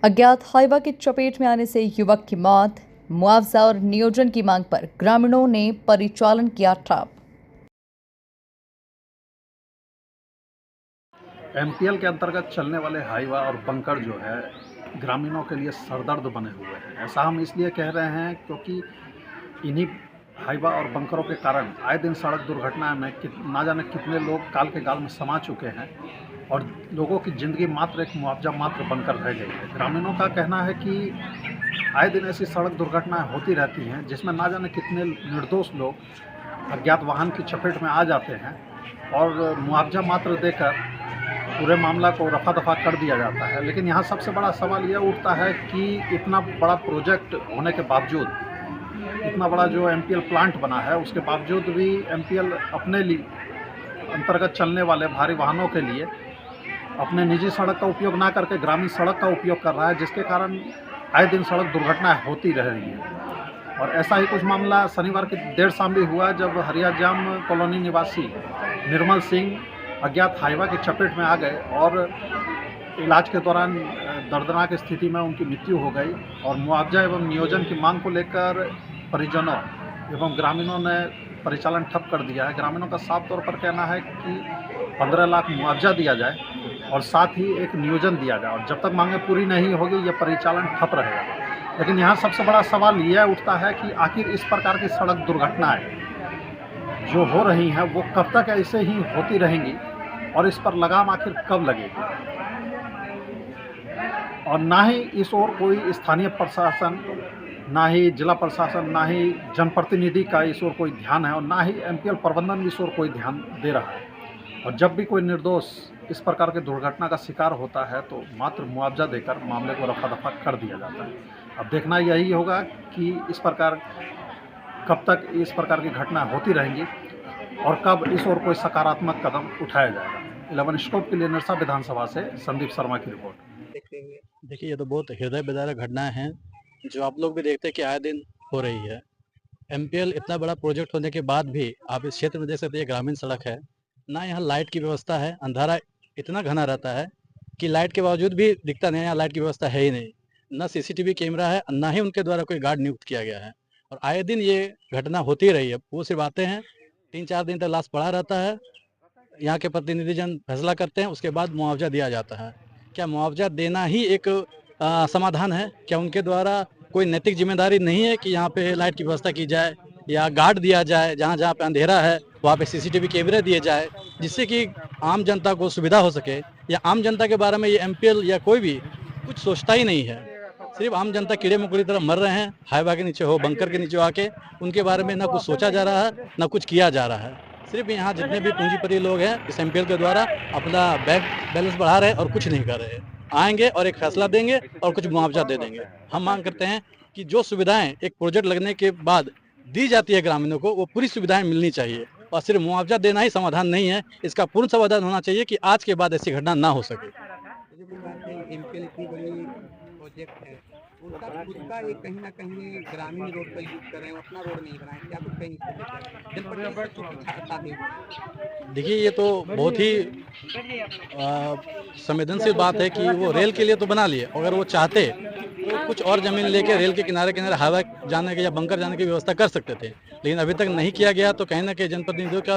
अज्ञात हाईवा की चपेट में आने से युवक की मौत। मुआवजा और नियोजन की मांग पर ग्रामीणों ने परिचालन किया ठप। एमपीएल के अंतर्गत चलने वाले हाईवा और बंकर जो है ग्रामीणों के लिए सरदर्द बने हुए हैं। ऐसा हम इसलिए कह रहे हैं क्योंकि इन्हीं हाईवा और बंकरों के कारण आए दिन सड़क दुर्घटनाओं में ना जाने कितने लोग काल के गाल में समा चुके हैं और लोगों की ज़िंदगी मात्र एक मुआवजा मात्र बनकर रह गई है। ग्रामीणों का कहना है कि आए दिन ऐसी सड़क दुर्घटनाएं होती रहती हैं जिसमें ना जाने कितने निर्दोष लोग अज्ञात वाहन की चपेट में आ जाते हैं और मुआवजा मात्र देकर पूरे मामला को रफा दफा कर दिया जाता है। लेकिन यहाँ सबसे बड़ा सवाल यह उठता है कि इतना बड़ा प्रोजेक्ट होने के बावजूद, इतना बड़ा जो एमपीएल प्लांट बना है उसके बावजूद भी एमपीएल अपने लिए अंतर्गत चलने वाले भारी वाहनों के लिए अपने निजी सड़क का उपयोग ना करके ग्रामीण सड़क का उपयोग कर रहा है, जिसके कारण आए दिन सड़क दुर्घटनाएं होती रह रही हैं। और ऐसा ही कुछ मामला शनिवार की देर शाम भी हुआ जब हरियाजाम कॉलोनी निवासी निर्मल सिंह अज्ञात हाईवा की चपेट में आ गए और इलाज के दौरान दर्दनाक स्थिति में उनकी मृत्यु हो गई। और मुआवजा एवं नियोजन की मांग को लेकर परिजनों एवं ग्रामीणों ने परिचालन ठप कर दिया है। ग्रामीणों का साफ तौर पर कहना है कि 15 लाख मुआवजा दिया जाए और साथ ही एक नियोजन दिया जाए, और जब तक मांगें पूरी नहीं होगी ये परिचालन ठप रहेगा। लेकिन यहाँ सबसे बड़ा सवाल यह उठता है कि आखिर इस प्रकार की सड़क दुर्घटनाएँ जो हो रही हैं वो कब तक ऐसे ही होती रहेंगी और इस पर लगाम आखिर कब लगेगी। और ना ही इस ओर कोई स्थानीय प्रशासन, ना ही जिला प्रशासन, ना ही जनप्रतिनिधि का इस ओर कोई ध्यान है और ना ही एमपीएल प्रबंधन भी इस ओर कोई ध्यान दे रहा है। और जब भी कोई निर्दोष इस प्रकार के दुर्घटना का शिकार होता है तो मात्र मुआवजा देकर मामले को रफा दफा कर दिया जाता है। अब देखना यही होगा कि इस प्रकार कब तक इस प्रकार की घटना होती रहेंगी और कब इस ओर कोई सकारात्मक कदम उठाया जाएगा। 11 स्कोप के लिए निरसा विधानसभा से संदीप शर्मा की रिपोर्ट। देखिए, ये तो बहुत हृदय विदारक घटनाएं हैं जो आप लोग भी देखते हैं कि आए दिन हो रही है। एमपीएल इतना बड़ा प्रोजेक्ट होने के बाद भी आप इस क्षेत्र में देख सकते हैं, ये ग्रामीण सड़क है, ना यहाँ लाइट की व्यवस्था है। अंधारा इतना घना रहता है कि लाइट के बावजूद भी दिखता नहीं है, यहाँ लाइट की व्यवस्था है ही नहीं। ना सीसीटीवी कैमरा है, ना ही उनके द्वारा कोई गार्ड नियुक्त किया गया है। और आए दिन ये घटना होती रही है। वो सिर्फ आते हैं, 3-4 दिन तक लाश पड़ा रहता है, यहाँ के प्रतिनिधि जन फैसला करते हैं, उसके बाद मुआवजा दिया जाता है। क्या मुआवजा देना ही एक समाधान है? क्या उनके द्वारा कोई नैतिक जिम्मेदारी नहीं है कि यहाँ पे लाइट की व्यवस्था की जाए या गार्ड दिया जाए, जहाँ जहाँ पे अंधेरा है वहाँ पे सीसीटीवी कैमरे दिए जाए, जिससे कि आम जनता को सुविधा हो सके? या आम जनता के बारे में ये एमपीएल या कोई भी कुछ सोचता ही नहीं है। सिर्फ आम जनता कीड़े मकोड़े की तरह मर रहे हैं, हाईवा के नीचे हो, बंकर के नीचे आके। उनके बारे में ना कुछ सोचा जा रहा है, ना कुछ किया जा रहा है। सिर्फ यहाँ जितने भी पूंजीपति लोग हैं इस एमपीएल के द्वारा अपना बैंक बैलेंस बढ़ा रहे हैं और कुछ नहीं कर रहे हैं। आएंगे और एक फैसला देंगे और कुछ मुआवजा दे देंगे। हम मांग करते हैं कि जो सुविधाएं एक प्रोजेक्ट लगने के बाद दी जाती है ग्रामीणों को, वो पूरी सुविधाएं मिलनी चाहिए और सिर्फ मुआवजा देना ही समाधान नहीं है। इसका पूर्ण समाधान होना चाहिए कि आज के बाद ऐसी घटना ना हो सके। एमपीएल इतनी बड़ी प्रोजेक्ट है, उनका खुद का एक कहीं ना कहीं ग्रामीण रोड का यूज कर रहे हैं, अपना रोड नहीं बनाए, क्या कुछ कहीं देखिए, ये तो बहुत ही संवेदनशील बात है कि वो रेल के लिए तो बना लिए, अगर वो चाहते तो कुछ और जमीन लेके रेल के किनारे किनारे हाईवे जाने के या बंकर जाने की व्यवस्था कर सकते थे, लेकिन अभी तक नहीं किया गया। तो कहीं ना कहीं जनप्रतिनिधियों का